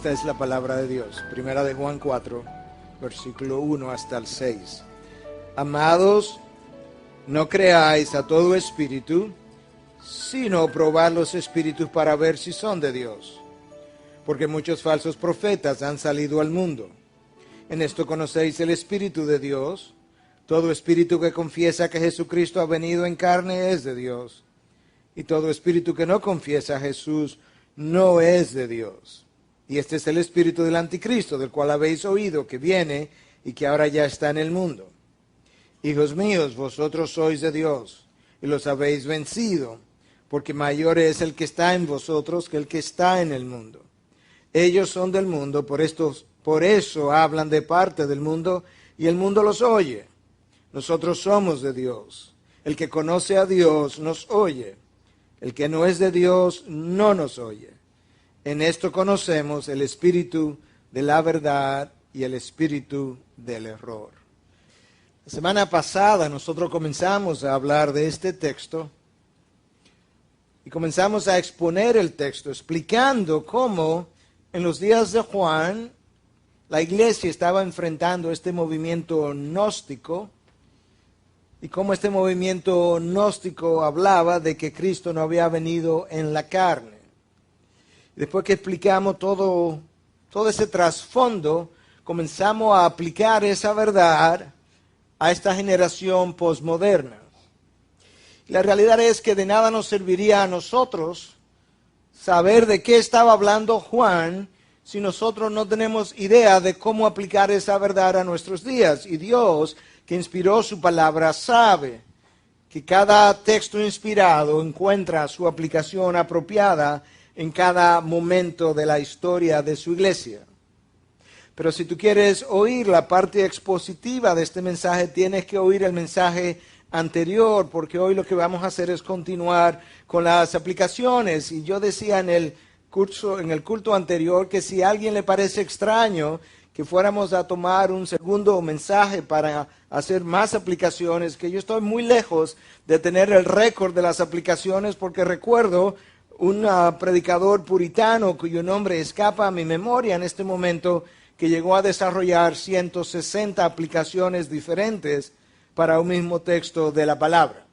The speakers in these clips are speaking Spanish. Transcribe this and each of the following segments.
Esta es la palabra de Dios. Primera de Juan 4, versículo 1 hasta el 6. Amados, no creáis a todo espíritu, sino probad los espíritus para ver si son de Dios. Porque muchos falsos profetas han salido al mundo. En esto conocéis el Espíritu de Dios. Todo espíritu que confiesa que Jesucristo ha venido en carne es de Dios. Y todo espíritu que no confiesa a Jesús no es de Dios. Y este es el espíritu del anticristo, del cual habéis oído que viene y que ahora ya está en el mundo. Hijos míos, vosotros sois de Dios y los habéis vencido, porque mayor es el que está en vosotros que el que está en el mundo. Ellos son del mundo, por eso hablan de parte del mundo y el mundo los oye. Nosotros somos de Dios. El que conoce a Dios nos oye. El que no es de Dios no nos oye. En esto conocemos el espíritu de la verdad y el espíritu del error. La semana pasada nosotros comenzamos a hablar de este texto y comenzamos a exponer el texto, explicando cómo en los días de Juan la iglesia estaba enfrentando este movimiento gnóstico y cómo este movimiento gnóstico hablaba de que Cristo no había venido en la carne. Después que explicamos todo ese trasfondo, comenzamos a aplicar esa verdad a esta generación posmoderna. La realidad es que de nada nos serviría a nosotros saber de qué estaba hablando Juan si nosotros no tenemos idea de cómo aplicar esa verdad a nuestros días. Y Dios, que inspiró su palabra, sabe que cada texto inspirado encuentra su aplicación apropiada en cada momento de la historia de su iglesia. Pero si tú quieres oír la parte expositiva de este mensaje, tienes que oír el mensaje anterior, porque hoy lo que vamos a hacer es continuar con las aplicaciones. Y yo decía en el culto anterior que si a alguien le parece extraño que fuéramos a tomar un segundo mensaje para hacer más aplicaciones, que yo estoy muy lejos de tener el récord de las aplicaciones, porque recuerdo un predicador puritano cuyo nombre escapa a mi memoria en este momento, que llegó a desarrollar 160 aplicaciones diferentes para un mismo texto de la palabra.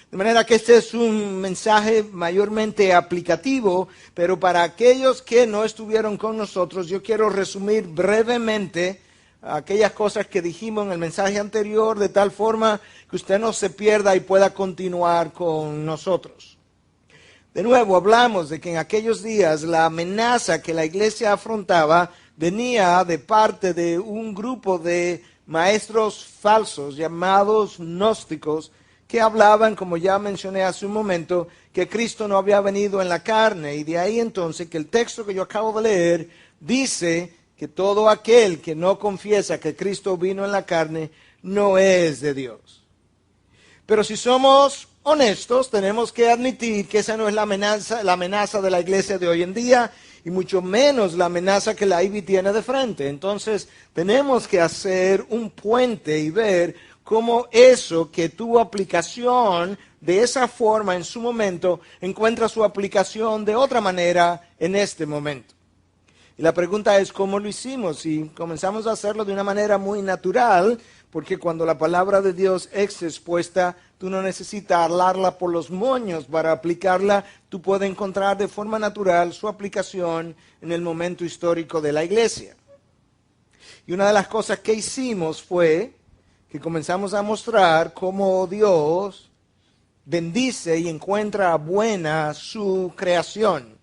De manera que este es un mensaje mayormente aplicativo, pero para aquellos que no estuvieron con nosotros, yo quiero resumir brevemente aquellas cosas que dijimos en el mensaje anterior, de tal forma que usted no se pierda y pueda continuar con nosotros. De nuevo, hablamos de que en aquellos días la amenaza que la iglesia afrontaba venía de parte de un grupo de maestros falsos llamados gnósticos que hablaban, como ya mencioné hace un momento, que Cristo no había venido en la carne. Y de ahí entonces que el texto que yo acabo de leer dice que todo aquel que no confiesa que Cristo vino en la carne no es de Dios. Pero si somos honestos, tenemos que admitir que esa no es la amenaza de la iglesia de hoy en día, y mucho menos la amenaza que la IBI tiene de frente. Entonces, tenemos que hacer un puente y ver cómo eso que tuvo aplicación de esa forma en su momento, encuentra su aplicación de otra manera en este momento. Y la pregunta es, ¿cómo lo hicimos? Y comenzamos a hacerlo de una manera muy natural, porque cuando la palabra de Dios es expuesta, tú no necesitas hablarla por los moños para aplicarla. Tú puedes encontrar de forma natural su aplicación en el momento histórico de la iglesia. Y una de las cosas que hicimos fue que comenzamos a mostrar cómo Dios bendice y encuentra buena su creación.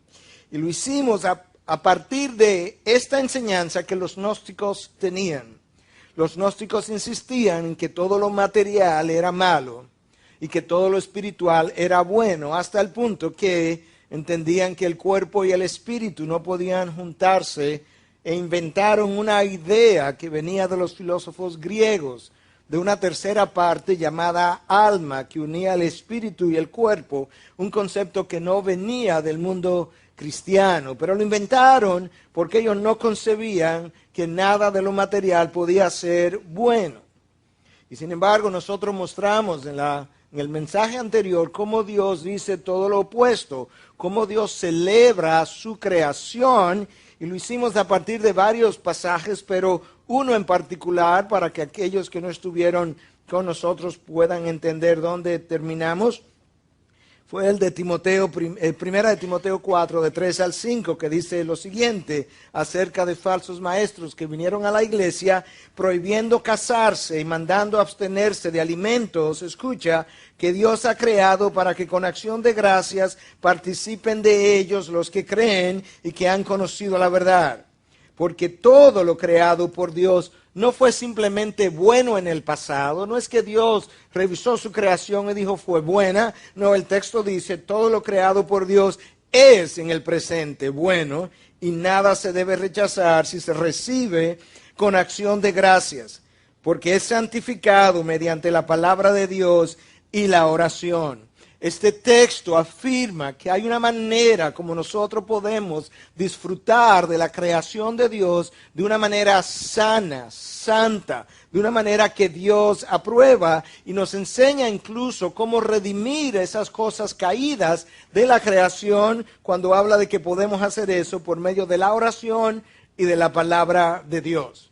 Y lo hicimos a partir de esta enseñanza que los gnósticos tenían. Los gnósticos insistían en que todo lo material era malo y que todo lo espiritual era bueno, hasta el punto que entendían que el cuerpo y el espíritu no podían juntarse, e inventaron una idea que venía de los filósofos griegos, de una tercera parte llamada alma, que unía el espíritu y el cuerpo, un concepto que no venía del mundo cristiano, pero lo inventaron porque ellos no concebían que nada de lo material podía ser bueno. Y sin embargo, nosotros mostramos en el mensaje anterior cómo Dios dice todo lo opuesto, cómo Dios celebra su creación y lo hicimos a partir de varios pasajes, pero uno en particular para que aquellos que no estuvieron con nosotros puedan entender dónde terminamos. Fue el de Timoteo, primera de Timoteo 4, de 3 al 5, que dice lo siguiente acerca de falsos maestros que vinieron a la iglesia prohibiendo casarse y mandando abstenerse de alimentos, escucha, que Dios ha creado para que con acción de gracias participen de ellos los que creen y que han conocido la verdad. Porque todo lo creado por Dios no fue simplemente bueno en el pasado, no es que Dios revisó su creación y dijo fue buena, no, el texto dice todo lo creado por Dios es en el presente bueno y nada se debe rechazar si se recibe con acción de gracias, porque es santificado mediante la palabra de Dios y la oración. Este texto afirma que hay una manera como nosotros podemos disfrutar de la creación de Dios de una manera sana, santa, de una manera que Dios aprueba y nos enseña incluso cómo redimir esas cosas caídas de la creación cuando habla de que podemos hacer eso por medio de la oración y de la palabra de Dios.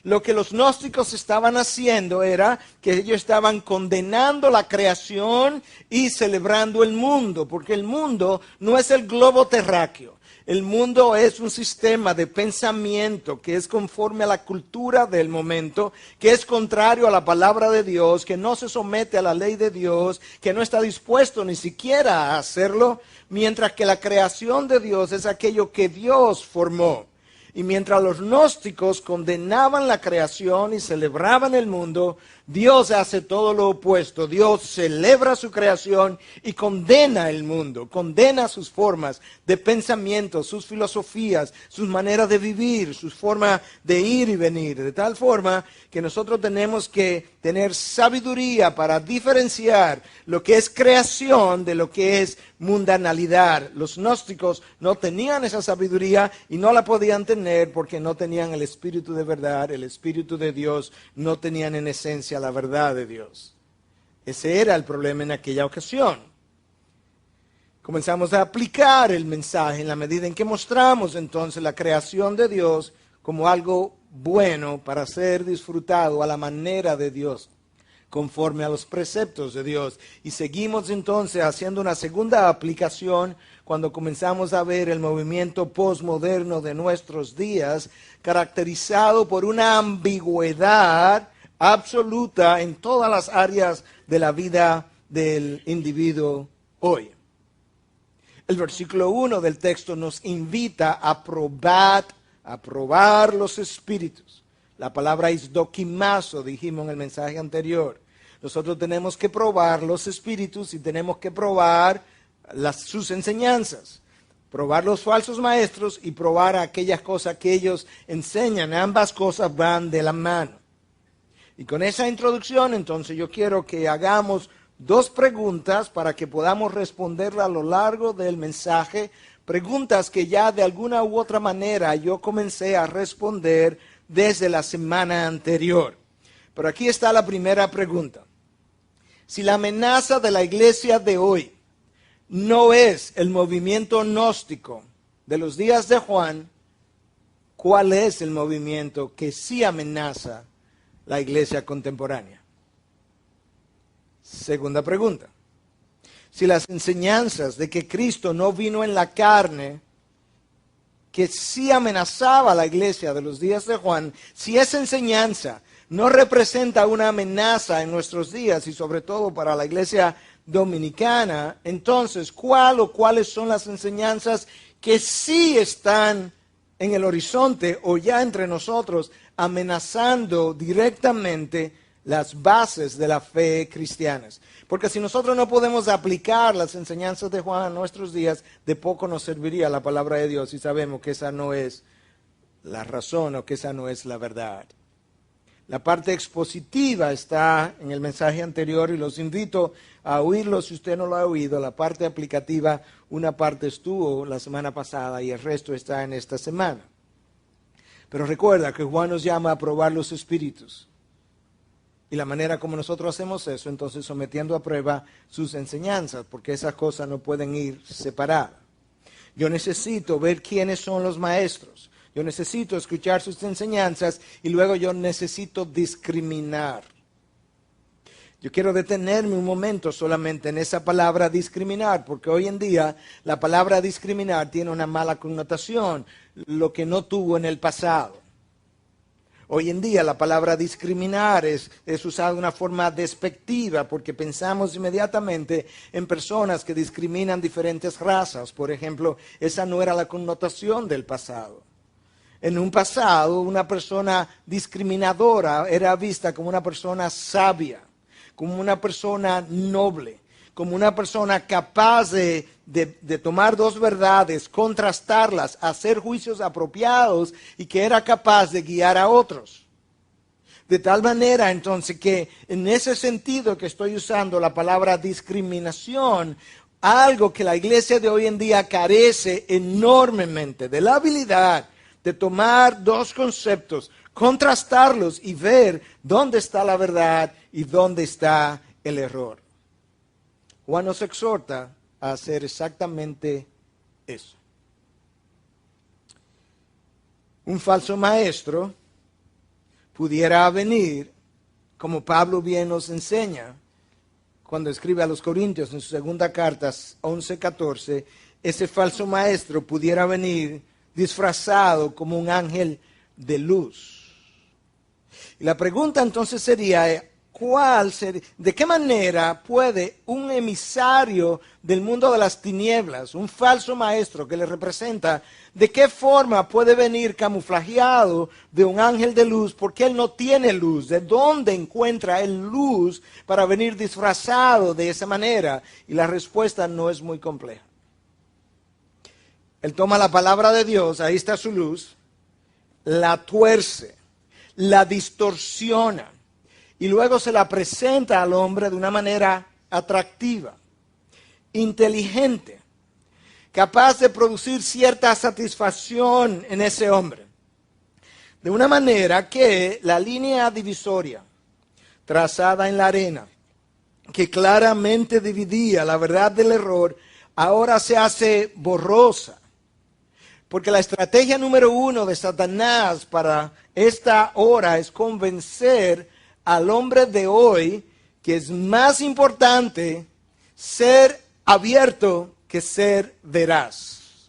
Lo que los gnósticos estaban haciendo era que ellos estaban condenando la creación y celebrando el mundo, porque el mundo no es el globo terráqueo. El mundo es un sistema de pensamiento que es conforme a la cultura del momento, que es contrario a la palabra de Dios, que no se somete a la ley de Dios, que no está dispuesto ni siquiera a hacerlo, mientras que la creación de Dios es aquello que Dios formó. Y mientras los gnósticos condenaban la creación y celebraban el mundo, Dios hace todo lo opuesto. Dios celebra su creación y condena el mundo, condena sus formas de pensamiento, sus filosofías, sus maneras de vivir, sus formas de ir y venir. De tal forma que nosotros tenemos que tener sabiduría para diferenciar lo que es creación de lo que es mundanalidad. Los gnósticos no tenían esa sabiduría y no la podían tener porque no tenían el Espíritu de verdad, el Espíritu de Dios, no tenían en esencia la verdad de Dios. Ese era el problema en aquella ocasión. Comenzamos a aplicar el mensaje en la medida en que mostramos entonces la creación de Dios como algo bueno para ser disfrutado a la manera de Dios, conforme a los preceptos de Dios. Y seguimos entonces haciendo una segunda aplicación cuando comenzamos a ver el movimiento postmoderno de nuestros días, caracterizado por una ambigüedad absoluta en todas las áreas de la vida del individuo hoy. El versículo 1 del texto nos invita a probar los espíritus. La palabra es dokimazo, dijimos en el mensaje anterior. Nosotros tenemos que probar los espíritus y tenemos que probar sus enseñanzas. Probar los falsos maestros y probar aquellas cosas que ellos enseñan. Ambas cosas van de la mano. Y con esa introducción, entonces, yo quiero que hagamos dos preguntas para que podamos responderla a lo largo del mensaje. Preguntas que ya de alguna u otra manera yo comencé a responder desde la semana anterior. Pero aquí está la primera pregunta. Si la amenaza de la iglesia de hoy no es el movimiento gnóstico de los días de Juan, ¿cuál es el movimiento que sí amenaza la iglesia contemporánea? Segunda pregunta. Si las enseñanzas de que Cristo no vino en la carne, que sí amenazaba a la iglesia de los días de Juan, si esa enseñanza no representa una amenaza en nuestros días y sobre todo para la iglesia dominicana, entonces, ¿cuál o cuáles son las enseñanzas que sí están en el horizonte o ya entre nosotros amenazando directamente las bases de la fe cristianas? Porque si nosotros no podemos aplicar las enseñanzas de Juan a nuestros días, de poco nos serviría la palabra de Dios y sabemos que esa no es la razón o que esa no es la verdad. La parte expositiva está en el mensaje anterior y los invito a oírlo si usted no lo ha oído. La parte aplicativa, una parte estuvo la semana pasada y el resto está en esta semana. Pero recuerda que Juan nos llama a probar los espíritus. Y la manera como nosotros hacemos eso, entonces sometiendo a prueba sus enseñanzas, porque esas cosas no pueden ir separadas. Yo necesito ver quiénes son los maestros. Yo necesito escuchar sus enseñanzas y luego yo necesito discriminar. Yo quiero detenerme un momento solamente en esa palabra discriminar, porque hoy en día la palabra discriminar tiene una mala connotación, lo que no tuvo en el pasado. Hoy en día la palabra discriminar es usada de una forma despectiva porque pensamos inmediatamente en personas que discriminan diferentes razas. Por ejemplo, esa no era la connotación del pasado. En un pasado, una persona discriminadora era vista como una persona sabia, como una persona noble, como una persona capaz de tomar dos verdades, contrastarlas, hacer juicios apropiados y que era capaz de guiar a otros. De tal manera, entonces, que en ese sentido que estoy usando la palabra discriminación, algo que la iglesia de hoy en día carece enormemente de la habilidad de tomar dos conceptos, contrastarlos y ver dónde está la verdad y dónde está el error. Juan nos exhorta a hacer exactamente eso. Un falso maestro pudiera venir, como Pablo bien nos enseña, cuando escribe a los Corintios en su segunda carta 11:14, ese falso maestro pudiera venir disfrazado como un ángel de luz. Y la pregunta entonces sería, ¿de qué manera puede un emisario del mundo de las tinieblas, un falso maestro que le representa, de qué forma puede venir camuflajeado de un ángel de luz? Porque él no tiene luz. ¿De dónde encuentra él luz para venir disfrazado de esa manera? Y la respuesta no es muy compleja. Él toma la palabra de Dios, ahí está su luz, la tuerce, la distorsiona y luego se la presenta al hombre de una manera atractiva, inteligente, capaz de producir cierta satisfacción en ese hombre. De una manera que la línea divisoria trazada en la arena, que claramente dividía la verdad del error, ahora se hace borrosa. Porque la estrategia número 1 de Satanás para esta hora es convencer al hombre de hoy que es más importante ser abierto que ser veraz.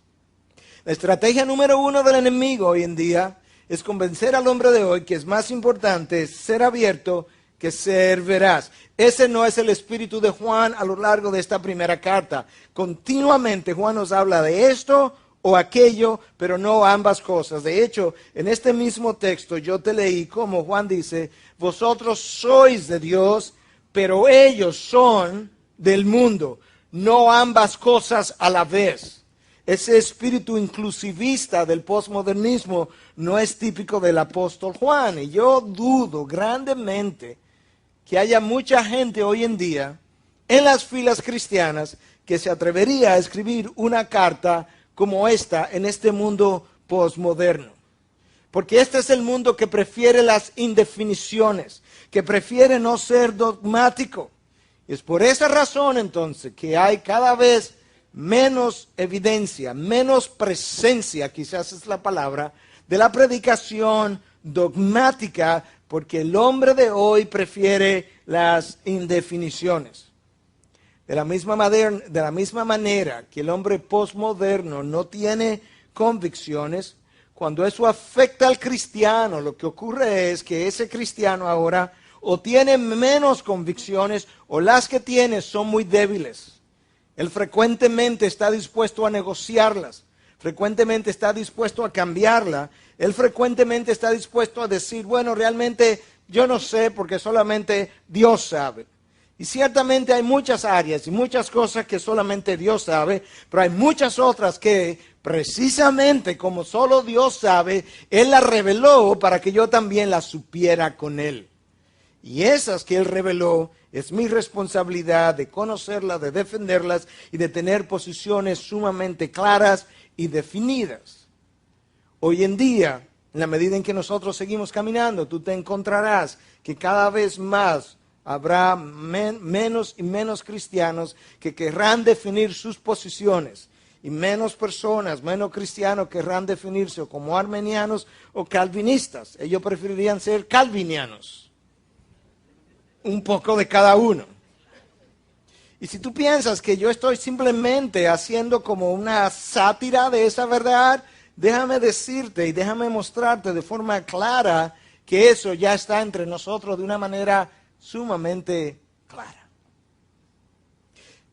La estrategia número 1 del enemigo hoy en día es convencer al hombre de hoy que es más importante ser abierto que ser veraz. Ese no es el espíritu de Juan a lo largo de esta primera carta. Continuamente Juan nos habla de esto o aquello, pero no ambas cosas. De hecho, en este mismo texto yo te leí como Juan dice, vosotros sois de Dios, pero ellos son del mundo. No ambas cosas a la vez. Ese espíritu inclusivista del posmodernismo no es típico del apóstol Juan. Y yo dudo grandemente que haya mucha gente hoy en día en las filas cristianas que se atrevería a escribir una carta como esta en este mundo posmoderno. Porque este es el mundo que prefiere las indefiniciones, que prefiere no ser dogmático. Y es por esa razón entonces que hay cada vez menos evidencia, menos presencia, quizás es la palabra, de la predicación dogmática, porque el hombre de hoy prefiere las indefiniciones. De la misma manera que el hombre posmoderno no tiene convicciones, cuando eso afecta al cristiano, lo que ocurre es que ese cristiano ahora o tiene menos convicciones o las que tiene son muy débiles. Él frecuentemente está dispuesto a negociarlas, frecuentemente está dispuesto a cambiarla, él frecuentemente está dispuesto a decir, bueno, realmente yo no sé porque solamente Dios sabe. Y ciertamente hay muchas áreas y muchas cosas que solamente Dios sabe, pero hay muchas otras que precisamente como solo Dios sabe, Él las reveló para que yo también las supiera con Él. Y esas que Él reveló, es mi responsabilidad de conocerlas, de defenderlas y de tener posiciones sumamente claras y definidas. Hoy en día, en la medida en que nosotros seguimos caminando, tú te encontrarás que cada vez más habrá menos y menos cristianos que querrán definir sus posiciones y menos personas, menos cristianos querrán definirse como armenianos o calvinistas. Ellos preferirían ser calvinianos. Un poco de cada uno. Y si tú piensas que yo estoy simplemente haciendo como una sátira de esa verdad, déjame decirte y déjame mostrarte de forma clara que eso ya está entre nosotros de una manera sumamente clara.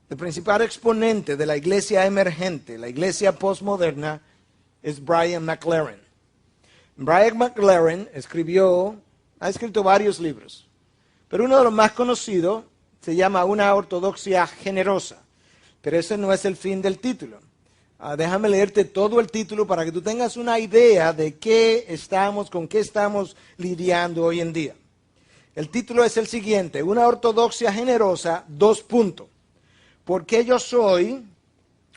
El principal exponente de la iglesia emergente, la iglesia postmoderna, es Brian McLaren. Brian McLaren ha escrito varios libros, pero uno de los más conocidos se llama Una ortodoxia generosa, pero ese no es el fin del título. Déjame leerte todo el título para que tú tengas una idea de con qué estamos lidiando hoy en día. El título es el siguiente: Una ortodoxia generosa, : porque yo soy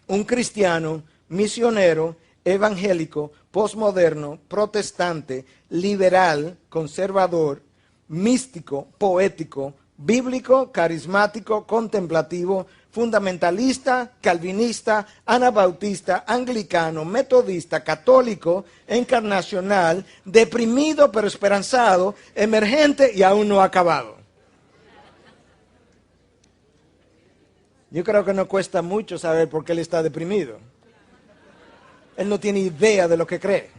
un cristiano, misionero, evangélico, posmoderno, protestante, liberal, conservador, místico, poético, bíblico, carismático, contemplativo, fundamentalista, calvinista, anabautista, anglicano, metodista, católico, encarnacional, deprimido pero esperanzado, emergente y aún no acabado. Yo creo que no cuesta mucho saber por qué él está deprimido. Él no tiene idea de lo que cree.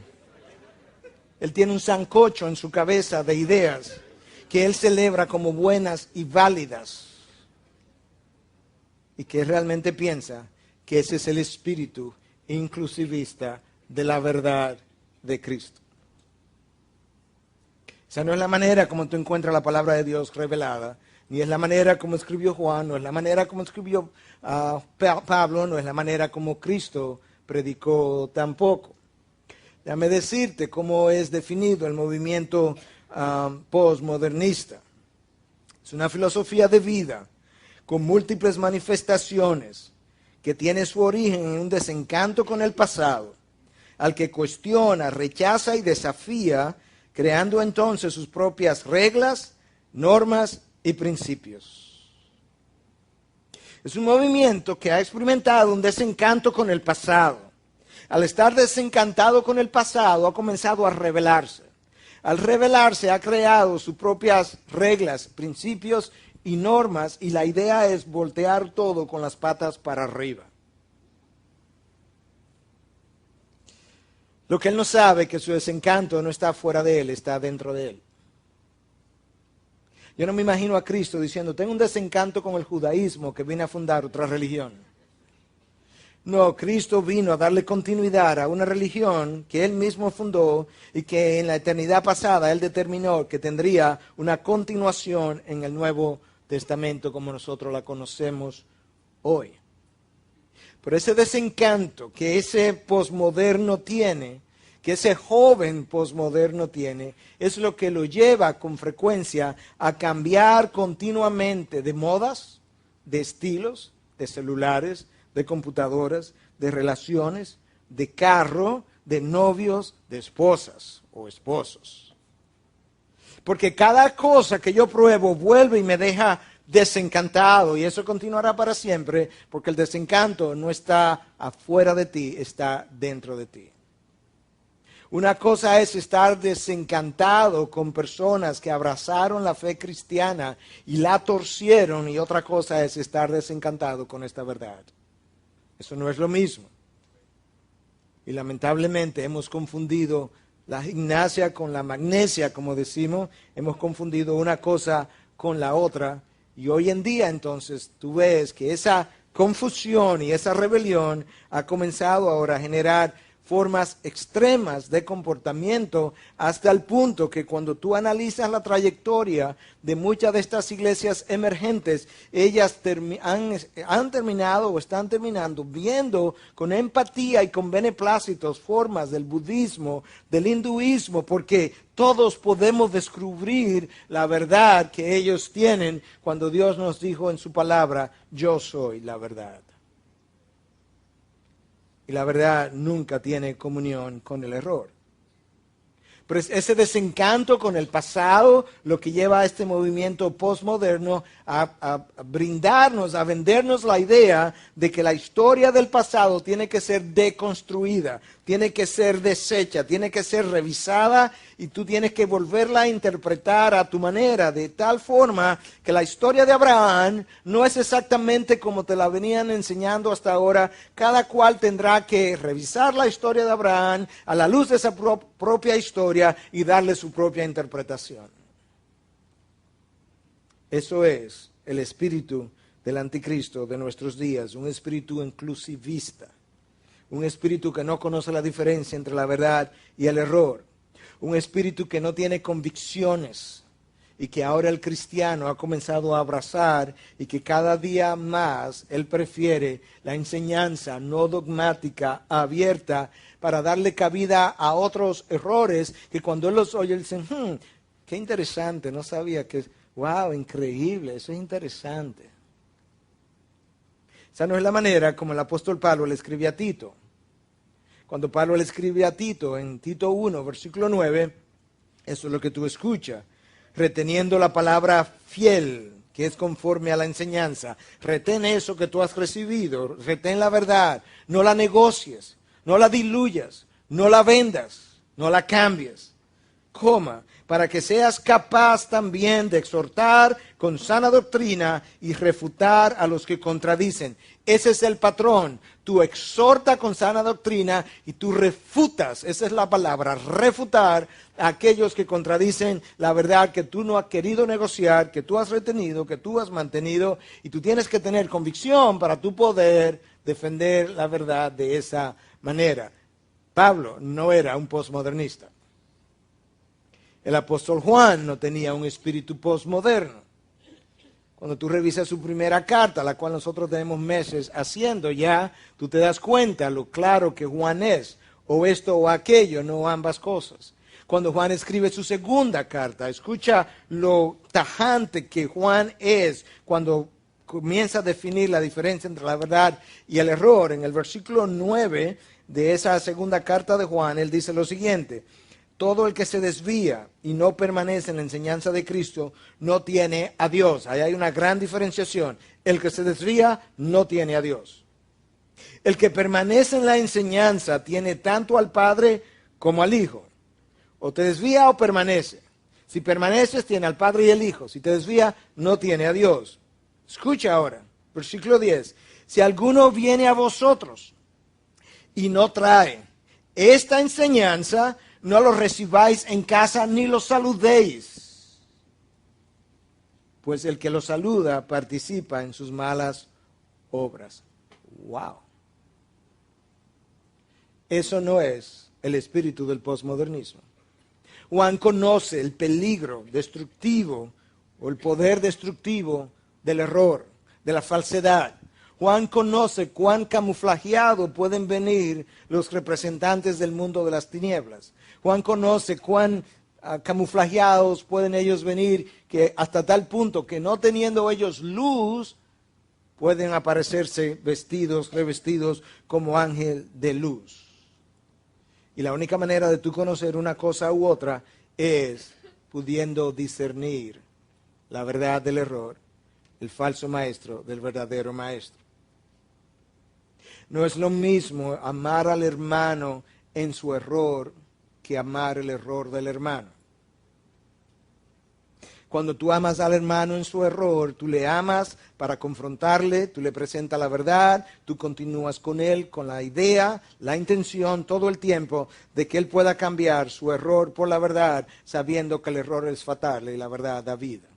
Él tiene un sancocho en su cabeza de ideas que él celebra como buenas y válidas. Y que realmente piensa que ese es el espíritu inclusivista de la verdad de Cristo. Esa no es la manera como tú encuentras la palabra de Dios revelada, ni es la manera como escribió Juan, no es la manera como escribió Pablo, no es la manera como Cristo predicó tampoco. Déjame decirte cómo es definido el movimiento postmodernista. Es una filosofía de vida con múltiples manifestaciones que tiene su origen en un desencanto con el pasado, al que cuestiona, rechaza y desafía, creando entonces sus propias reglas, normas y principios. Es un movimiento que ha experimentado un desencanto con el pasado. Al estar desencantado con el pasado, ha comenzado a rebelarse. Al rebelarse, ha creado sus propias reglas, principios y normas, y la idea es voltear todo con las patas para arriba. Lo que él no sabe es que su desencanto no está fuera de él, está dentro de él. Yo no me imagino a Cristo diciendo: tengo un desencanto con el judaísmo que vine a fundar otra religión. No, Cristo vino a darle continuidad a una religión que él mismo fundó y que en la eternidad pasada él determinó que tendría una continuación en el Nuevo Testamento como nosotros la conocemos hoy. Pero ese desencanto que ese posmoderno tiene, que ese joven posmoderno tiene, es lo que lo lleva con frecuencia a cambiar continuamente de modas, de estilos, de celulares, de computadoras, de relaciones, de carro, de novios, de esposas o esposos. Porque cada cosa que yo pruebo vuelve y me deja desencantado, y eso continuará para siempre, porque el desencanto no está afuera de ti, está dentro de ti. Una cosa es estar desencantado con personas que abrazaron la fe cristiana y la torcieron, y otra cosa es estar desencantado con esta verdad. Eso no es lo mismo. Y lamentablemente hemos confundido la gimnasia con la magnesia, como decimos. Hemos confundido una cosa con la otra. Y hoy en día entonces tú ves que esa confusión y esa rebelión ha comenzado ahora a generar formas extremas de comportamiento, hasta el punto que cuando tú analizas la trayectoria de muchas de estas iglesias emergentes, ellas han terminado o están terminando viendo con empatía y con beneplácitos formas del budismo, del hinduismo, porque todos podemos descubrir la verdad que ellos tienen cuando Dios nos dijo en su palabra: yo soy la verdad. Y la verdad nunca tiene comunión con el error. Pero es ese desencanto con el pasado lo que lleva a este movimiento postmoderno a brindarnos, a vendernos la idea de que la historia del pasado tiene que ser deconstruida, tiene que ser deshecha, tiene que ser revisada y tú tienes que volverla a interpretar a tu manera, de tal forma que la historia de Abraham no es exactamente como te la venían enseñando hasta ahora. Cada cual tendrá que revisar la historia de Abraham a la luz de esa propia historia y darle su propia interpretación. Eso es el espíritu del anticristo de nuestros días, un espíritu inclusivista, un espíritu que no conoce la diferencia entre la verdad y el error, un espíritu que no tiene convicciones y que ahora el cristiano ha comenzado a abrazar y que cada día más él prefiere la enseñanza no dogmática, abierta, para darle cabida a otros errores que cuando él los oye, él dice, qué interesante, no sabía que, wow, increíble, eso es interesante. Esa no es la manera como el apóstol Pablo le escribe a Tito. Cuando Pablo le escribe a Tito, en Tito 1, versículo 9, eso es lo que tú escuchas, reteniendo la palabra fiel, que es conforme a la enseñanza. Retén eso que tú has recibido, retén la verdad, no la negocies, no la diluyas, no la vendas, no la cambies. Para que seas capaz también de exhortar con sana doctrina y refutar a los que contradicen. Ese es el patrón. Tú exhorta con sana doctrina y tú refutas, esa es la palabra, refutar a aquellos que contradicen la verdad que tú no has querido negociar, que tú has retenido, que tú has mantenido, y tú tienes que tener convicción para tú poder defender la verdad de esa manera. Pablo no era un postmodernista. El apóstol Juan no tenía un espíritu postmoderno. Cuando tú revisas su primera carta, la cual nosotros tenemos meses haciendo ya, tú te das cuenta lo claro que Juan es, o esto o aquello, no ambas cosas. Cuando Juan escribe su segunda carta, escucha lo tajante que Juan es cuando comienza a definir la diferencia entre la verdad y el error. En el versículo 9 de esa segunda carta de Juan, él dice lo siguiente: todo el que se desvía y no permanece en la enseñanza de Cristo no tiene a Dios. Ahí hay una gran diferenciación. El que se desvía no tiene a Dios. El que permanece en la enseñanza tiene tanto al Padre como al Hijo. O te desvía o permanece. Si permaneces, tiene al Padre y el Hijo. Si te desvía, no tiene a Dios. Escucha ahora, versículo 10. Si alguno viene a vosotros y no trae esta enseñanza, no lo recibáis en casa ni lo saludéis, pues el que lo saluda participa en sus malas obras. Wow. Eso no es el espíritu del posmodernismo. Juan conoce el peligro destructivo o el poder destructivo del error, de la falsedad. Juan conoce cuán camuflajeado pueden venir los representantes del mundo de las tinieblas. Juan conoce cuán camuflajeados pueden ellos venir, que hasta tal punto que no teniendo ellos luz, pueden aparecerse vestidos, revestidos como ángel de luz. Y la única manera de tú conocer una cosa u otra es pudiendo discernir la verdad del error, el falso maestro del verdadero maestro. No es lo mismo amar al hermano en su error que amar el error del hermano. Cuando tú amas al hermano en su error, tú le amas para confrontarle, tú le presentas la verdad, tú continúas con él con la idea, la intención todo el tiempo de que él pueda cambiar su error por la verdad, sabiendo que el error es fatal y la verdad da vida.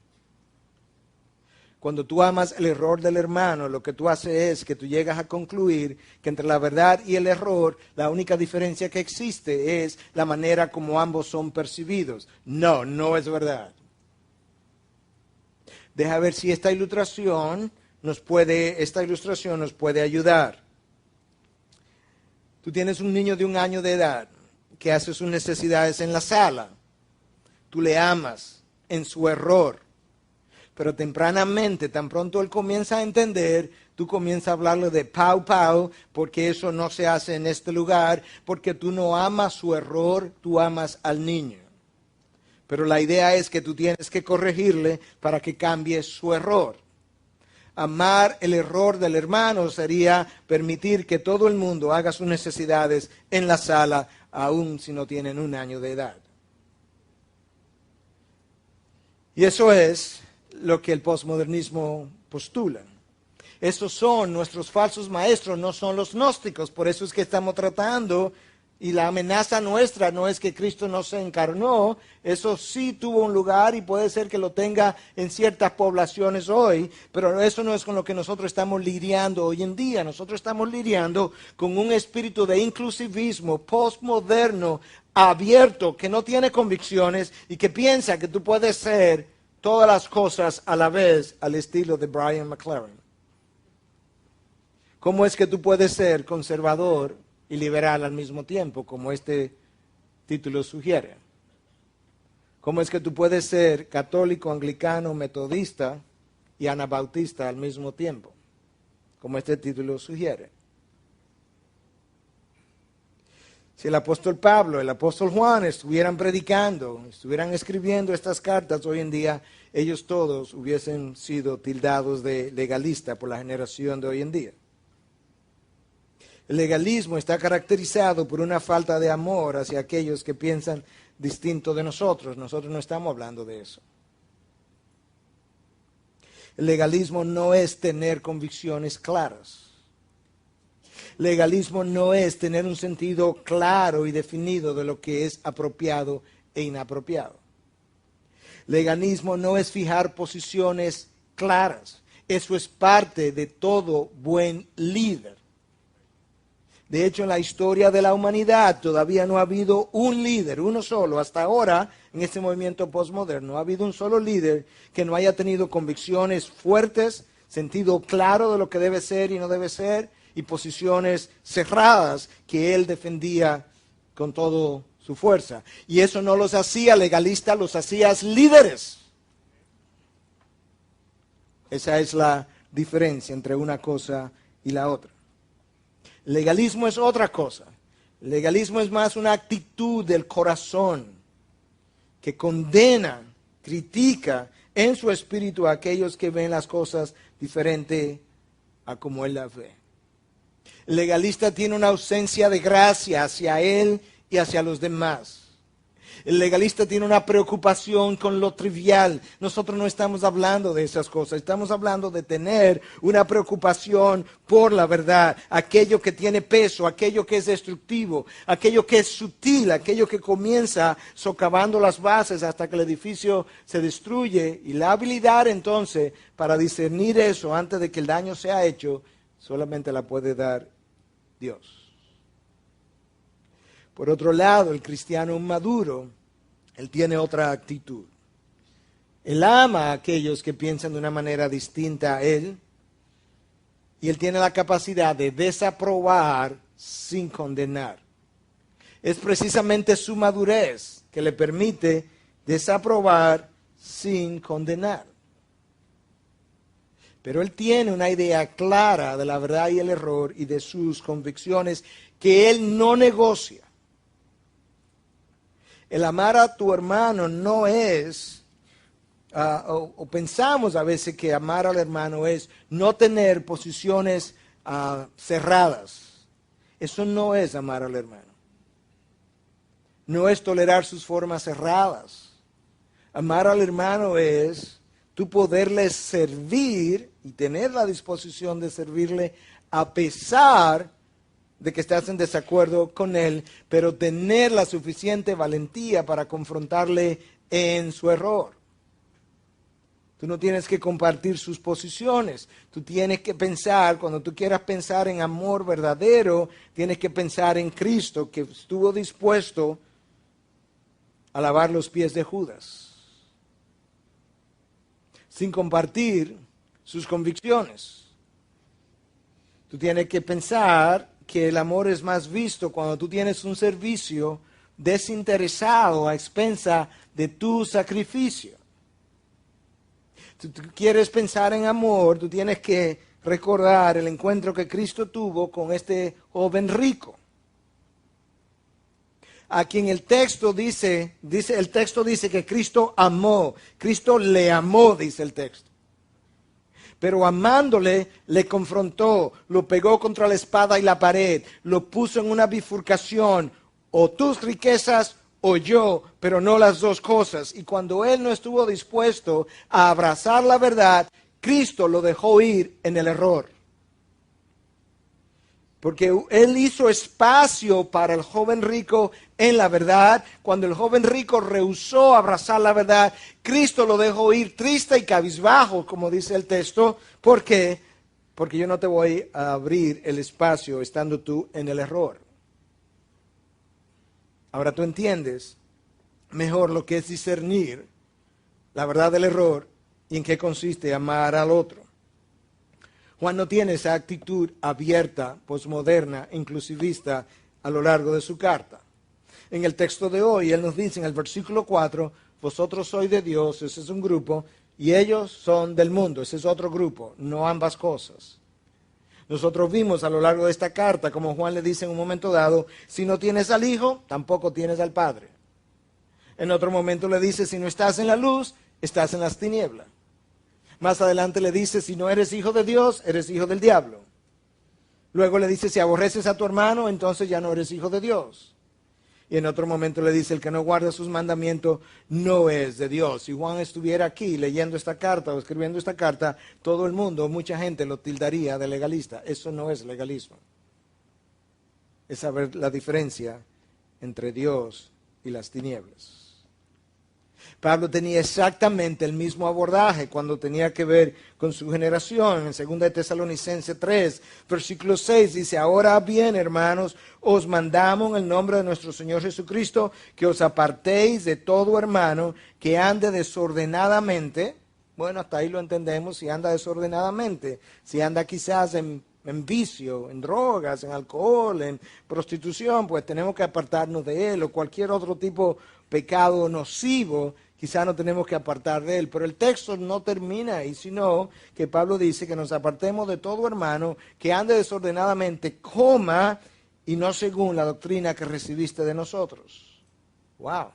Cuando tú amas el error del hermano, lo que tú haces es que tú llegas a concluir que entre la verdad y el error, la única diferencia que existe es la manera como ambos son percibidos. No, no es verdad. Deja ver si esta ilustración nos puede ayudar. Tú tienes un niño de 1 año de edad que hace sus necesidades en la sala. Tú le amas en su error. Pero tempranamente, tan pronto él comienza a entender, tú comienzas a hablarle de pau pau, porque eso no se hace en este lugar, porque tú no amas su error, tú amas al niño. Pero la idea es que tú tienes que corregirle para que cambie su error. Amar el error del hermano sería permitir que todo el mundo haga sus necesidades en la sala, aun si no tienen 1 año de edad. Y eso es lo que el posmodernismo postula. Estos son nuestros falsos maestros, no son los gnósticos. Por eso es que estamos tratando, y la amenaza nuestra no es que Cristo no se encarnó. Eso sí tuvo un lugar y puede ser que lo tenga en ciertas poblaciones hoy, pero eso no es con lo que nosotros estamos lidiando hoy en día. Nosotros estamos lidiando con un espíritu de inclusivismo postmoderno, abierto, que no tiene convicciones y que piensa que tú puedes ser todas las cosas a la vez al estilo de Brian McLaren. ¿Cómo es que tú puedes ser conservador y liberal al mismo tiempo, como este título sugiere? ¿Cómo es que tú puedes ser católico, anglicano, metodista y anabautista al mismo tiempo, como este título sugiere? Si el apóstol Pablo, el apóstol Juan estuvieran predicando, estuvieran escribiendo estas cartas hoy en día, ellos todos hubiesen sido tildados de legalistas por la generación de hoy en día. El legalismo está caracterizado por una falta de amor hacia aquellos que piensan distinto de nosotros. Nosotros no estamos hablando de eso. El legalismo no es tener convicciones claras. Legalismo no es tener un sentido claro y definido de lo que es apropiado e inapropiado. Legalismo no es fijar posiciones claras. Eso es parte de todo buen líder. De hecho, en la historia de la humanidad todavía no ha habido un líder, uno solo. Hasta ahora, en este movimiento postmoderno, ha habido un solo líder que no haya tenido convicciones fuertes, sentido claro de lo que debe ser y no debe ser, y posiciones cerradas que él defendía con toda su fuerza. Y eso no los hacía legalistas, los hacía líderes. Esa es la diferencia entre una cosa y la otra. El legalismo es otra cosa. El legalismo es más una actitud del corazón que condena, critica en su espíritu a aquellos que ven las cosas diferente a como él las ve. El legalista tiene una ausencia de gracia hacia él y hacia los demás. El legalista tiene una preocupación con lo trivial. Nosotros no estamos hablando de esas cosas. Estamos hablando de tener una preocupación por la verdad. Aquello que tiene peso, aquello que es destructivo, aquello que es sutil, aquello que comienza socavando las bases hasta que el edificio se destruye. Y la habilidad entonces para discernir eso antes de que el daño sea hecho, solamente la puede dar Dios. Por otro lado, el cristiano maduro, él tiene otra actitud. Él ama a aquellos que piensan de una manera distinta a él, y él tiene la capacidad de desaprobar sin condenar. Es precisamente su madurez que le permite desaprobar sin condenar. Pero él tiene una idea clara de la verdad y el error y de sus convicciones que él no negocia. El amar a tu hermano no es, o pensamos a veces que amar al hermano es no tener posiciones cerradas. Eso no es amar al hermano. No es tolerar sus formas cerradas. Amar al hermano es tú poderle servir y tener la disposición de servirle a pesar de que estás en desacuerdo con él, pero tener la suficiente valentía para confrontarle en su error. Tú no tienes que compartir sus posiciones. Tú tienes que pensar, cuando tú quieras pensar en amor verdadero, tienes que pensar en Cristo, que estuvo dispuesto a lavar los pies de Judas, sin compartir sus convicciones. Tú tienes que pensar que el amor es más visto cuando tú tienes un servicio desinteresado a expensa de tu sacrificio. Si tú quieres pensar en amor, tú tienes que recordar el encuentro que Cristo tuvo con este joven rico. A quien el texto dice que Cristo amó. Cristo le amó, dice el texto. Pero amándole, le confrontó, lo pegó contra la espada y la pared, lo puso en una bifurcación, o tus riquezas o yo, pero no las dos cosas. Y cuando él no estuvo dispuesto a abrazar la verdad, Cristo lo dejó ir en el error. Porque él hizo espacio para el joven rico en la verdad. Cuando el joven rico rehusó abrazar la verdad, Cristo lo dejó ir triste y cabizbajo, como dice el texto. ¿Por qué? Porque yo no te voy a abrir el espacio estando tú en el error. Ahora tú entiendes mejor lo que es discernir la verdad del error y en qué consiste amar al otro. Juan no tiene esa actitud abierta, posmoderna, inclusivista a lo largo de su carta. En el texto de hoy, él nos dice en el versículo 4, vosotros sois de Dios, ese es un grupo, y ellos son del mundo, ese es otro grupo, no ambas cosas. Nosotros vimos a lo largo de esta carta, como Juan le dice en un momento dado, si no tienes al Hijo, tampoco tienes al Padre. En otro momento le dice, si no estás en la luz, estás en las tinieblas. Más adelante le dice, si no eres hijo de Dios, eres hijo del diablo. Luego le dice, si aborreces a tu hermano, entonces ya no eres hijo de Dios. Y en otro momento le dice, el que no guarda sus mandamientos no es de Dios. Si Juan estuviera aquí leyendo esta carta o escribiendo esta carta, todo el mundo, mucha gente lo tildaría de legalista. Eso no es legalismo. Es saber la diferencia entre Dios y las tinieblas. Pablo tenía exactamente el mismo abordaje cuando tenía que ver con su generación. En 2 de Tesalonicenses 3, versículo 6 dice, ahora bien, hermanos, os mandamos en el nombre de nuestro Señor Jesucristo que os apartéis de todo hermano que ande desordenadamente. Bueno, hasta ahí lo entendemos, si anda desordenadamente, si anda quizás en vicio, en drogas, en alcohol, en prostitución, pues tenemos que apartarnos de él, o cualquier otro tipo de pecado nocivo, quizá no tenemos que apartar de él. Pero el texto no termina ahí, sino que Pablo dice que nos apartemos de todo hermano que ande desordenadamente, coma, y no según la doctrina que recibiste de nosotros. Wow.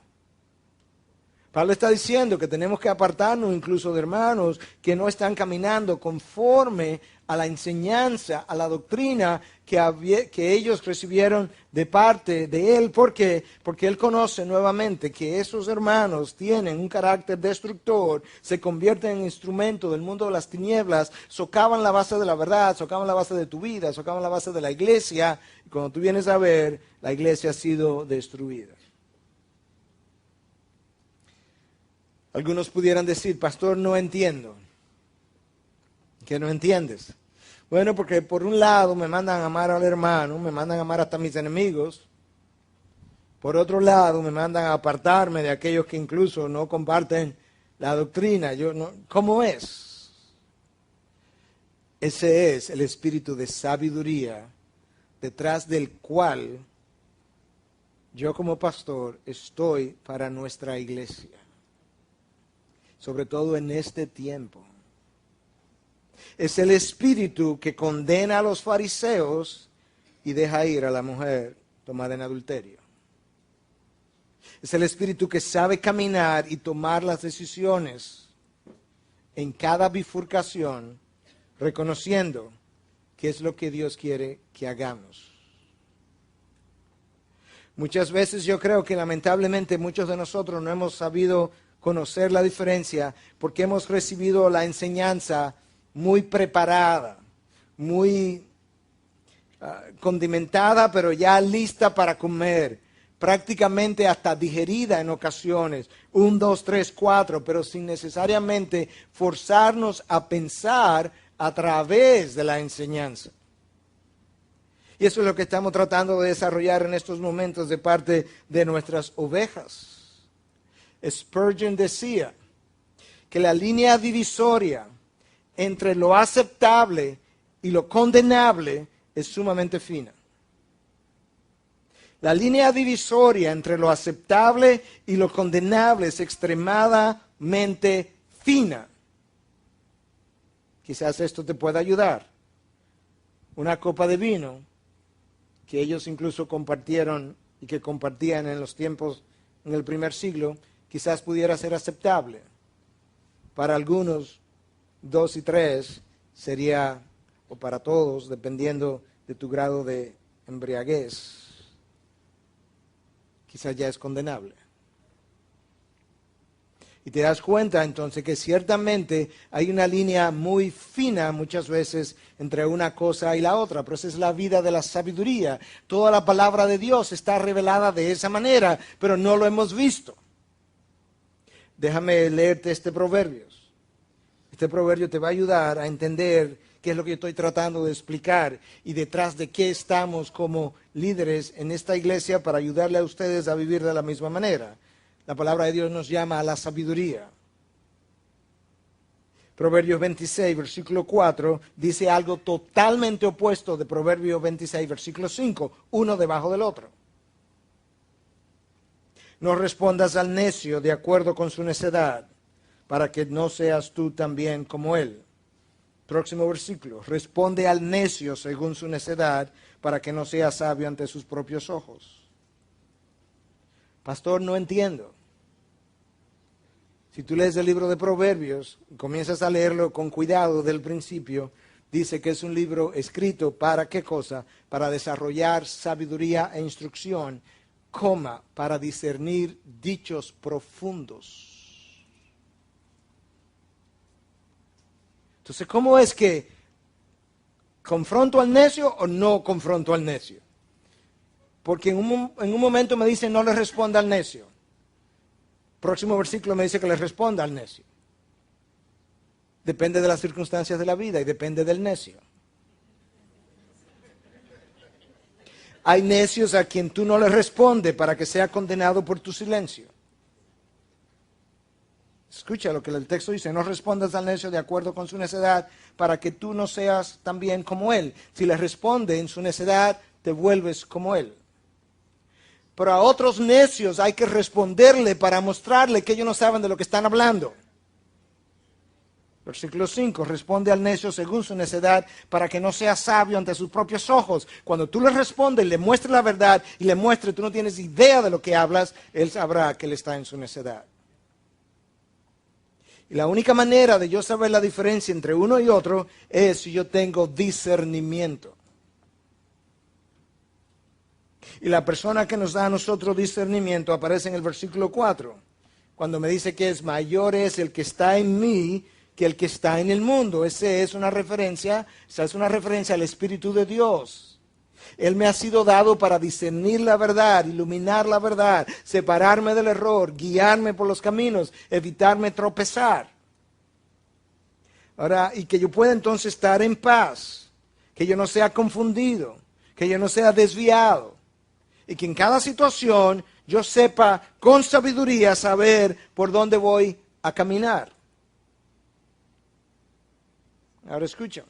Pablo está diciendo que tenemos que apartarnos incluso de hermanos que no están caminando conforme a la enseñanza, a la doctrina que ellos recibieron de parte de él. ¿Por qué? Porque él conoce nuevamente que esos hermanos tienen un carácter destructor, se convierten en instrumentos del mundo de las tinieblas, socavan la base de la verdad, socavan la base de tu vida, socavan la base de la iglesia, y cuando tú vienes a ver, la iglesia ha sido destruida. Algunos pudieran decir, pastor, no entiendo. ¿Qué no entiendes? Bueno, porque por un lado me mandan a amar al hermano, me mandan a amar hasta a mis enemigos. Por otro lado me mandan a apartarme de aquellos que incluso no comparten la doctrina. ¿Cómo es? Ese es el espíritu de sabiduría detrás del cual yo como pastor estoy para nuestra iglesia. Sobre todo en este tiempo. Es el espíritu que condena a los fariseos y deja ir a la mujer tomada en adulterio. Es el espíritu que sabe caminar y tomar las decisiones en cada bifurcación, reconociendo qué es lo que Dios quiere que hagamos. Muchas veces yo creo que lamentablemente muchos de nosotros no hemos sabido conocer la diferencia porque hemos recibido la enseñanza muy preparada, muy condimentada, pero ya lista para comer, prácticamente hasta digerida en ocasiones, 1, 2, 3, 4, pero sin necesariamente forzarnos a pensar a través de la enseñanza. Y eso es lo que estamos tratando de desarrollar en estos momentos de parte de nuestras ovejas. Spurgeon decía que la línea divisoria entre lo aceptable y lo condenable es sumamente fina. La línea divisoria entre lo aceptable y lo condenable es extremadamente fina. Quizás esto te pueda ayudar. Una copa de vino que ellos incluso compartieron y que compartían en los tiempos en el primer siglo, quizás pudiera ser aceptable. Para algunos, 2 y 3 sería, o para todos, dependiendo de tu grado de embriaguez, quizás ya es condenable. Y te das cuenta entonces que ciertamente hay una línea muy fina muchas veces entre una cosa y la otra, pero esa es la vida de la sabiduría. Toda la palabra de Dios está revelada de esa manera, pero no lo hemos visto. Déjame leerte este proverbio. Este proverbio te va a ayudar a entender qué es lo que yo estoy tratando de explicar y detrás de qué estamos como líderes en esta iglesia para ayudarle a ustedes a vivir de la misma manera. La palabra de Dios nos llama a la sabiduría. Proverbios 26, versículo 4, dice algo totalmente opuesto de Proverbios 26, versículo 5, uno debajo del otro. No respondas al necio de acuerdo con su necedad, para que no seas tú también como él. Próximo versículo, responde al necio según su necedad, para que no sea sabio ante sus propios ojos. Pastor, no entiendo. Si tú lees el libro de Proverbios y comienzas a leerlo con cuidado del principio, dice que es un libro escrito para ¿qué cosa? Para desarrollar sabiduría e instrucción, para discernir dichos profundos. Entonces, ¿cómo es que confronto al necio o no confronto al necio? Porque en un momento me dice no le responda al necio. Próximo versículo me dice que le responda al necio. Depende de las circunstancias de la vida y depende del necio. Hay necios a quien tú no le respondes para que sea condenado por tu silencio. Escucha lo que el texto dice, no respondas al necio de acuerdo con su necedad para que tú no seas también como él. Si le responde en su necedad, te vuelves como él. Pero a otros necios hay que responderle para mostrarle que ellos no saben de lo que están hablando. Versículo 5, responde al necio según su necedad para que no sea sabio ante sus propios ojos. Cuando tú le respondes, le muestres la verdad y le muestres, tú no tienes idea de lo que hablas, él sabrá que él está en su necedad. Y la única manera de yo saber la diferencia entre uno y otro es si yo tengo discernimiento. Y la persona que nos da a nosotros discernimiento aparece en el versículo 4, cuando me dice que es mayor es el que está en mí que el que está en el mundo. Esa es una referencia al Espíritu de Dios. Él me ha sido dado para discernir la verdad, iluminar la verdad, separarme del error, guiarme por los caminos, evitarme tropezar. Ahora, y que yo pueda entonces estar en paz, que yo no sea confundido, que yo no sea desviado, y que en cada situación yo sepa con sabiduría saber por dónde voy a caminar. Ahora escucha.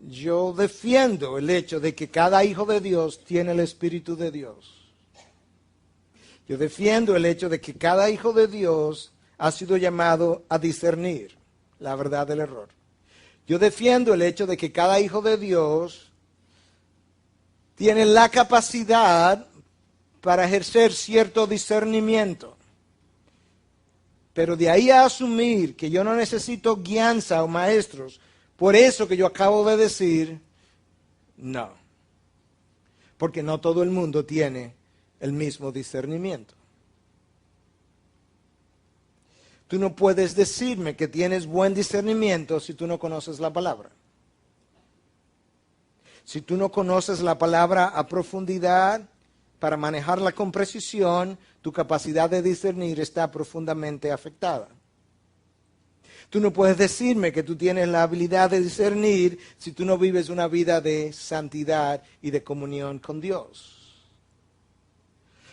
Yo defiendo el hecho de que cada hijo de Dios tiene el Espíritu de Dios. Yo defiendo el hecho de que cada hijo de Dios ha sido llamado a discernir la verdad del error. Yo defiendo el hecho de que cada hijo de Dios tiene la capacidad para ejercer cierto discernimiento. Pero de ahí a asumir que yo no necesito guianza o maestros, por eso que yo acabo de decir, no. Porque no todo el mundo tiene el mismo discernimiento. Tú no puedes decirme que tienes buen discernimiento si tú no conoces la palabra. Si tú no conoces la palabra a profundidad para manejarla con precisión, tu capacidad de discernir está profundamente afectada. Tú no puedes decirme que tú tienes la habilidad de discernir si tú no vives una vida de santidad y de comunión con Dios.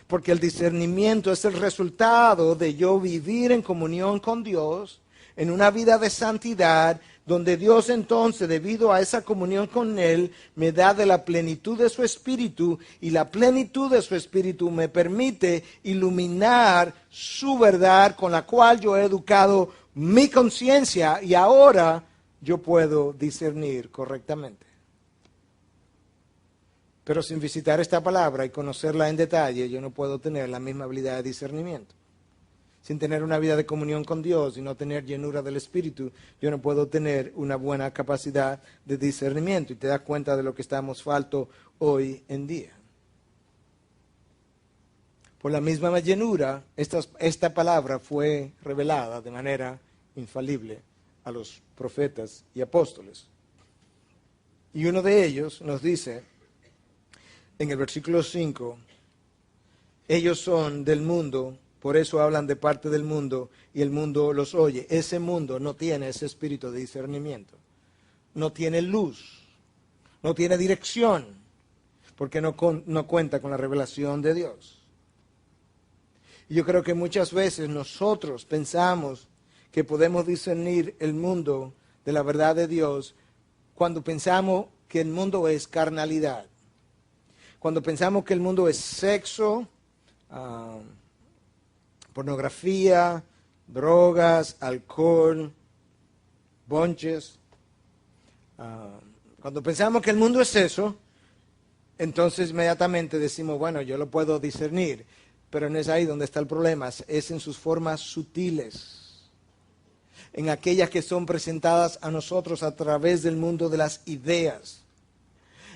Porque el discernimiento es el resultado de yo vivir en comunión con Dios, en una vida de santidad, donde Dios entonces, debido a esa comunión con Él, me da de la plenitud de su Espíritu, y la plenitud de su Espíritu me permite iluminar su verdad con la cual yo he educado mi conciencia y ahora yo puedo discernir correctamente. Pero sin visitar esta palabra y conocerla en detalle, yo no puedo tener la misma habilidad de discernimiento. Sin tener una vida de comunión con Dios y no tener llenura del Espíritu, yo no puedo tener una buena capacidad de discernimiento. Y te das cuenta de lo que estamos falto hoy en día. Por la misma llenura, esta palabra fue revelada de manera infalible a los profetas y apóstoles. Y uno de ellos nos dice, en el versículo 5, ellos son del mundo, por eso hablan de parte del mundo y el mundo los oye. Ese mundo no tiene ese espíritu de discernimiento, no tiene luz, no tiene dirección, porque no cuenta con la revelación de Dios. Y yo creo que muchas veces nosotros pensamos que podemos discernir el mundo de la verdad de Dios cuando pensamos que el mundo es carnalidad, cuando pensamos que el mundo es sexo, pornografía, drogas, alcohol, bonches. Cuando pensamos que el mundo es eso, entonces inmediatamente decimos, bueno, yo lo puedo discernir, pero no es ahí donde está el problema, es en sus formas sutiles, en aquellas que son presentadas a nosotros a través del mundo de las ideas,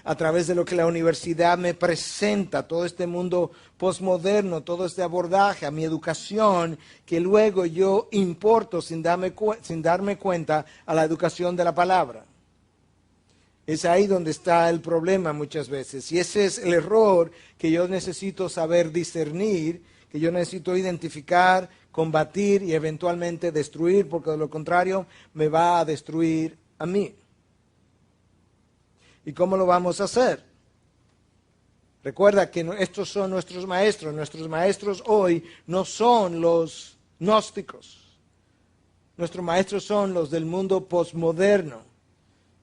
a través de lo que la universidad me presenta, todo este mundo posmoderno, todo este abordaje a mi educación, que luego yo importo sin darme cuenta a la educación de la palabra. Es ahí donde está el problema muchas veces. Y ese es el error que yo necesito saber discernir, que yo necesito identificar, combatir y eventualmente destruir, porque de lo contrario me va a destruir a mí. ¿Y cómo lo vamos a hacer? Recuerda que estos son nuestros maestros. Nuestros maestros hoy no son los gnósticos. Nuestros maestros son los del mundo posmoderno,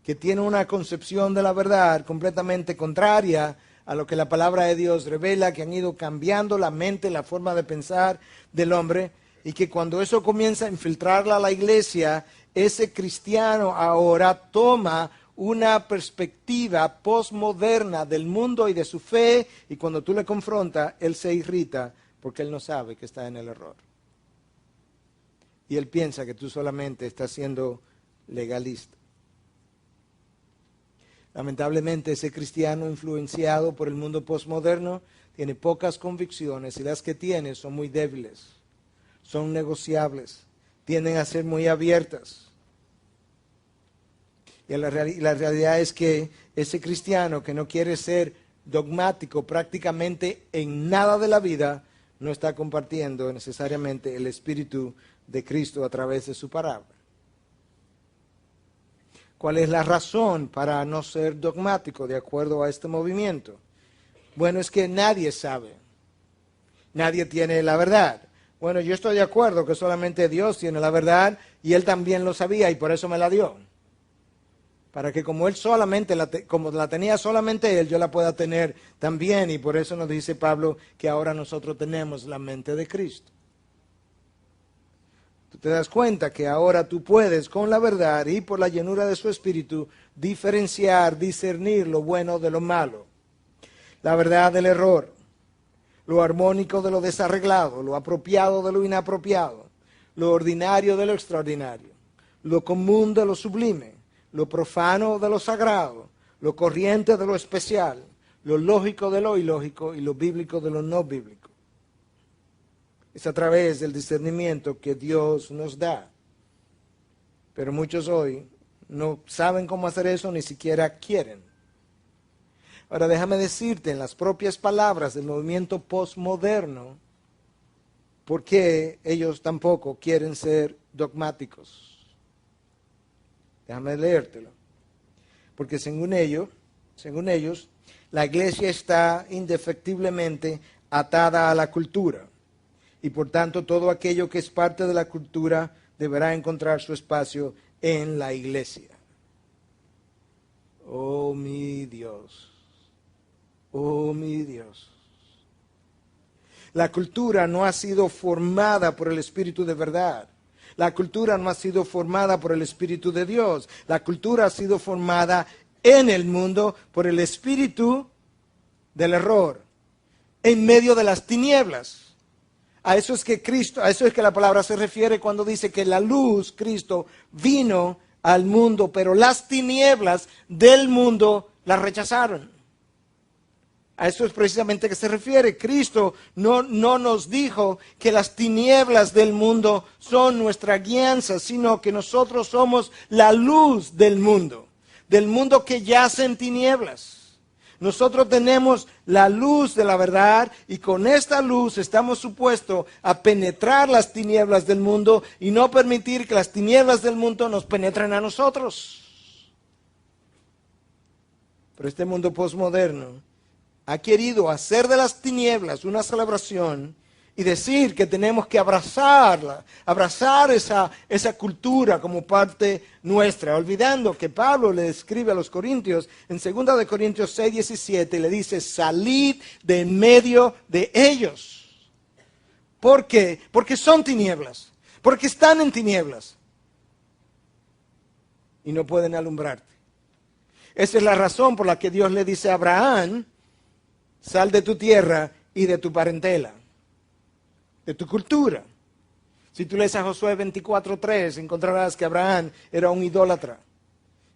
que tienen una concepción de la verdad completamente contraria a lo que la palabra de Dios revela, que han ido cambiando la mente, la forma de pensar del hombre, y que cuando eso comienza a infiltrarla a la iglesia, ese cristiano ahora toma una perspectiva posmoderna del mundo y de su fe, y cuando tú le confrontas, él se irrita porque él no sabe que está en el error. Y él piensa que tú solamente estás siendo legalista. Lamentablemente, ese cristiano influenciado por el mundo posmoderno tiene pocas convicciones y las que tiene son muy débiles, son negociables, tienden a ser muy abiertas. Y la realidad es que ese cristiano que no quiere ser dogmático prácticamente en nada de la vida, no está compartiendo necesariamente el Espíritu de Cristo a través de su palabra. ¿Cuál es la razón para no ser dogmático de acuerdo a este movimiento? Bueno, es que nadie sabe. Nadie tiene la verdad. Bueno, yo estoy de acuerdo que solamente Dios tiene la verdad y Él también lo sabía y por eso me la dio. Para que como Él solamente, como la tenía solamente Él, yo la pueda tener también. Y por eso nos dice Pablo que ahora nosotros tenemos la mente de Cristo. Tú te das cuenta que ahora tú puedes con la verdad y por la llenura de su Espíritu diferenciar, discernir lo bueno de lo malo, la verdad del error, lo armónico de lo desarreglado, lo apropiado de lo inapropiado, lo ordinario de lo extraordinario, lo común de lo sublime, lo profano de lo sagrado, lo corriente de lo especial, lo lógico de lo ilógico y lo bíblico de lo no bíblico. Es a través del discernimiento que Dios nos da. Pero muchos hoy no saben cómo hacer eso, ni siquiera quieren. Ahora déjame decirte en las propias palabras del movimiento postmoderno, por qué ellos tampoco quieren ser dogmáticos. Déjame leértelo. Porque según ellos, la iglesia está indefectiblemente atada a la cultura. Y por tanto, todo aquello que es parte de la cultura deberá encontrar su espacio en la iglesia. Oh, mi Dios. Oh, mi Dios. La cultura no ha sido formada por el Espíritu de verdad. La cultura no ha sido formada por el Espíritu de Dios. La cultura ha sido formada en el mundo por el espíritu del error, en medio de las tinieblas. A eso es que la palabra se refiere cuando dice que la luz, Cristo, vino al mundo, pero las tinieblas del mundo las rechazaron. A eso es precisamente que se refiere. Cristo no nos dijo que las tinieblas del mundo son nuestra guianza, sino que nosotros somos la luz del mundo que yace en tinieblas. Nosotros tenemos la luz de la verdad y con esta luz estamos supuestos a penetrar las tinieblas del mundo y no permitir que las tinieblas del mundo nos penetren a nosotros. Pero este mundo posmoderno ha querido hacer de las tinieblas una celebración y decir que tenemos que abrazar esa cultura como parte nuestra, olvidando que Pablo le escribe a los Corintios en 2 de Corintios 6:17 y le dice, salid de en medio de ellos. ¿Por qué? Porque son tinieblas, porque están en tinieblas y no pueden alumbrarte. Esa es la razón por la que Dios le dice a Abraham, sal de tu tierra y de tu parentela, de tu cultura. Si tú lees a Josué 24:3, encontrarás que Abraham era un idólatra,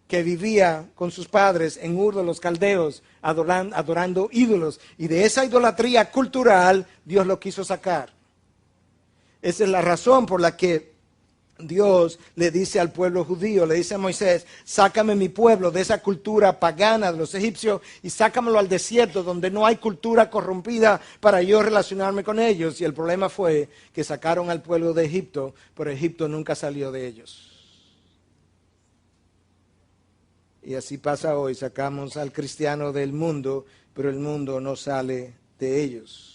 que vivía con sus padres en Ur de los Caldeos, adorando ídolos. Y de esa idolatría cultural, Dios lo quiso sacar. Esa es la razón por la que Dios le dice al pueblo judío, le dice a Moisés, sácame mi pueblo de esa cultura pagana de los egipcios y sácamelo al desierto donde no hay cultura corrompida para yo relacionarme con ellos. Y el problema fue que sacaron al pueblo de Egipto, pero Egipto nunca salió de ellos. Y así pasa hoy, sacamos al cristiano del mundo, pero el mundo no sale de ellos.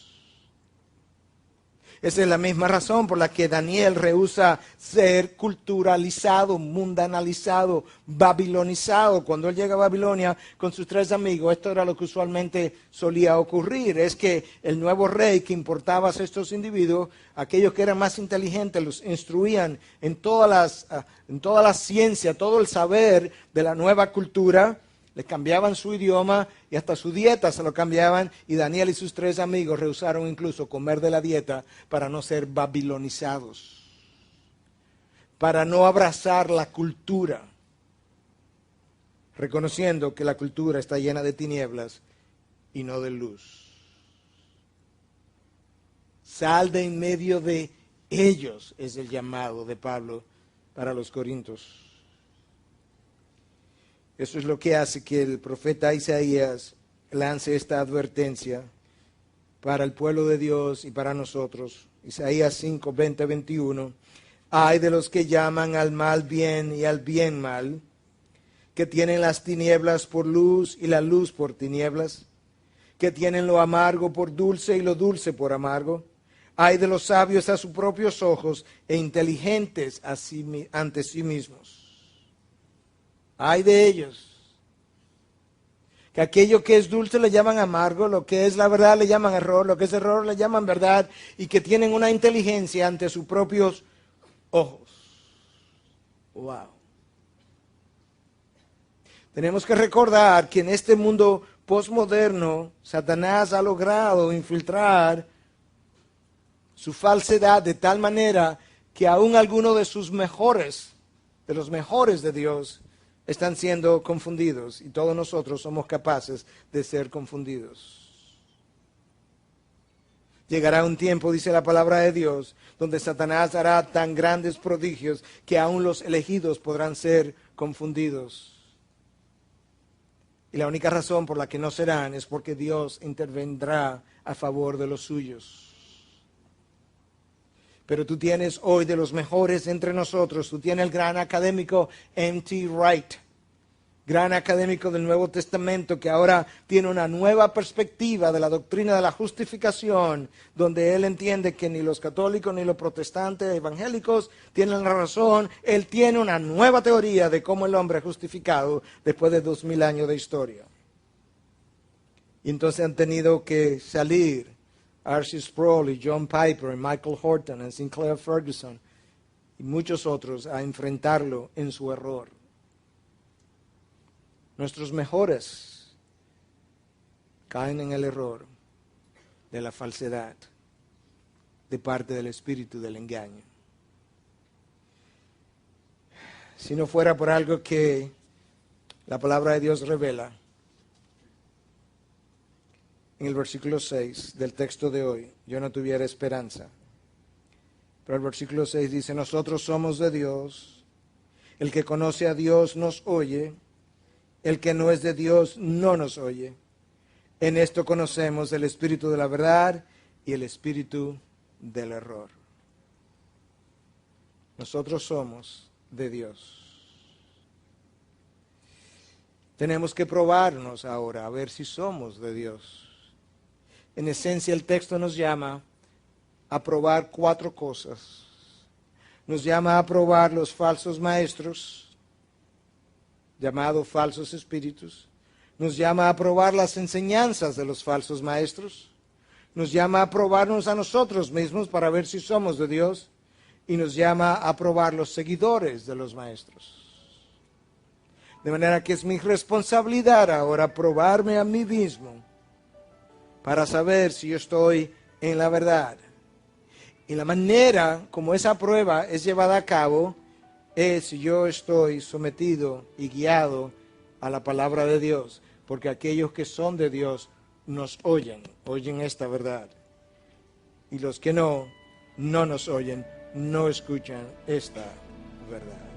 Esa es la misma razón por la que Daniel rehúsa ser culturalizado, mundanalizado, babilonizado. Cuando él llega a Babilonia con sus 3 amigos, esto era lo que usualmente solía ocurrir. Es que el nuevo rey que importaba a estos individuos, aquellos que eran más inteligentes, los instruían en toda la ciencia, todo el saber de la nueva cultura. Les cambiaban su idioma y hasta su dieta se lo cambiaban, y Daniel y sus 3 amigos rehusaron incluso comer de la dieta para no ser babilonizados, para no abrazar la cultura, reconociendo que la cultura está llena de tinieblas y no de luz. Sal de en medio de ellos, es el llamado de Pablo para los Corintios. Eso es lo que hace que el profeta Isaías lance esta advertencia para el pueblo de Dios y para nosotros. Isaías 5, 20, 21. Ay de los que llaman al mal bien y al bien mal, que tienen las tinieblas por luz y la luz por tinieblas, que tienen lo amargo por dulce y lo dulce por amargo. Ay de los sabios a sus propios ojos e inteligentes ante sí mismos. Ay de ellos, que aquello que es dulce le llaman amargo, lo que es la verdad le llaman error, lo que es error le llaman verdad, y que tienen una inteligencia ante sus propios ojos. Wow. Tenemos que recordar que en este mundo posmoderno, Satanás ha logrado infiltrar su falsedad de tal manera que aún algunos de sus mejores, de los mejores de Dios, están siendo confundidos, y todos nosotros somos capaces de ser confundidos. Llegará un tiempo, dice la palabra de Dios, donde Satanás hará tan grandes prodigios que aún los elegidos podrán ser confundidos. Y la única razón por la que no serán es porque Dios intervendrá a favor de los suyos. Pero tú tienes hoy de los mejores entre nosotros. Tú tienes el gran académico M.T. Wright, gran académico del Nuevo Testamento, que ahora tiene una nueva perspectiva de la doctrina de la justificación, donde él entiende que ni los católicos ni los protestantes evangélicos tienen la razón. Él tiene una nueva teoría de cómo el hombre es justificado después de 2000 años de historia. Y entonces han tenido que salir R.C. Sproul y John Piper y Michael Horton y Sinclair Ferguson y muchos otros a enfrentarlo en su error. Nuestros mejores caen en el error de la falsedad de parte del espíritu del engaño. Si no fuera por algo que la palabra de Dios revela en el versículo 6 del texto de hoy, yo no tuviera esperanza. Pero el versículo 6 dice, nosotros somos de Dios, el que conoce a Dios nos oye, el que no es de Dios no nos oye. En esto conocemos el espíritu de la verdad y el espíritu del error. Nosotros somos de Dios. Tenemos que probarnos ahora a ver si somos de Dios. En esencia el texto nos llama a probar 4 cosas. Nos llama a probar los falsos maestros, llamados falsos espíritus. Nos llama a probar las enseñanzas de los falsos maestros. Nos llama a probarnos a nosotros mismos para ver si somos de Dios. Y nos llama a probar los seguidores de los maestros. De manera que es mi responsabilidad ahora probarme a mí mismo para saber si yo estoy en la verdad. Y la manera como esa prueba es llevada a cabo es si yo estoy sometido y guiado a la palabra de Dios. Porque aquellos que son de Dios nos oyen esta verdad. Y los que no nos oyen, no escuchan esta verdad.